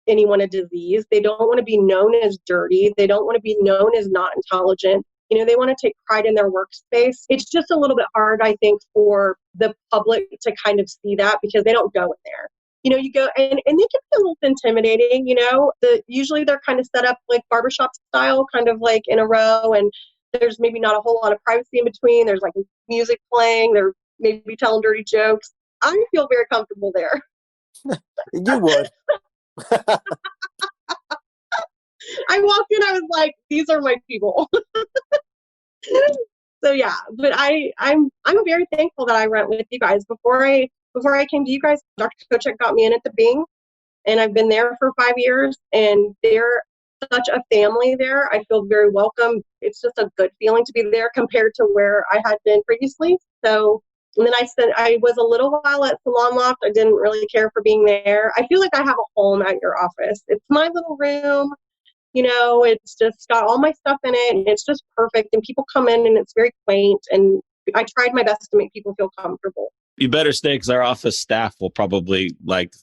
anyone a disease. They don't want to be known as dirty. They don't want to be known as not intelligent. They want to take pride in their workspace. It's just a little bit hard, I think, for the public to kind of see that because they don't go in there. You go and they can be a little intimidating, usually they're kind of set up like barbershop style, kind of like in a row, and there's maybe not a whole lot of privacy in between. There's like music playing, they're maybe telling dirty jokes. I feel very comfortable there. You would. I walked in, I was like, these are my people. So yeah, but I'm very thankful that I went with you guys. Before I came to you guys, Dr. Kochek got me in at the Bing, and I've been there for 5 years, and they're such a family there. I feel very welcome. It's just a good feeling to be there compared to where I had been previously. So, and then I was a little while at Salon Loft. I didn't really care for being there. I feel like I have a home at your office. It's my little room. It's just got all my stuff in it, and it's just perfect. And people come in, and it's very quaint. And I tried my best to make people feel comfortable. You better stay because our office staff will probably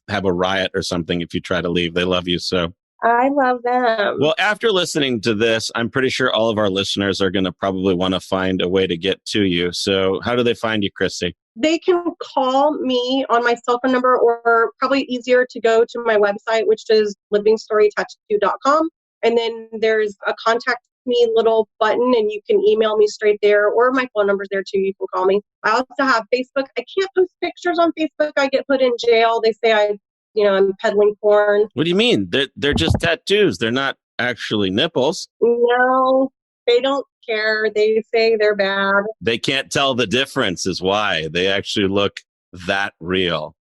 have a riot or something if you try to leave. They love you so. I love them. Well, after listening to this, I'm pretty sure all of our listeners are going to probably want to find a way to get to you. So how do they find you, Chrissy? They can call me on my cell phone number, or probably easier to go to my website, which is livingstorytattoo.com. And then there's a contact me little button, and you can email me straight there, or my phone number's there too. You can call me. I also have Facebook. I can't post pictures on Facebook. I get put in jail. They say I'm peddling porn. What do you mean? They're just tattoos. They're not actually nipples. No, they don't care. They say they're bad. They can't tell the difference is why. They actually look that real.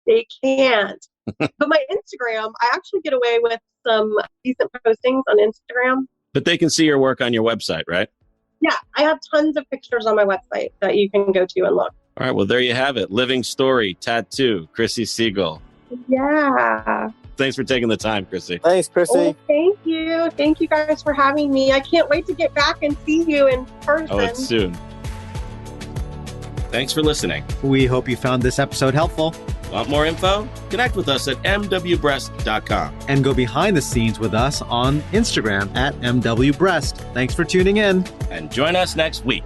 They can't. But my Instagram, I actually get away with some decent postings on Instagram. But they can see your work on your website, right? Yeah, I have tons of pictures on my website that you can go to and look. All right, well, there you have it. Living Story Tattoo, Chrissy Siegel. Yeah. Thanks for taking the time, Chrissy. Thanks, Chrissy. Oh, thank you. Thank you guys for having me. I can't wait to get back and see you in person. Oh, it's soon. Thanks for listening. We hope you found this episode helpful. Want more info? Connect with us at mwbreast.com. And go behind the scenes with us on Instagram at MWBreast. Thanks for tuning in. And join us next week.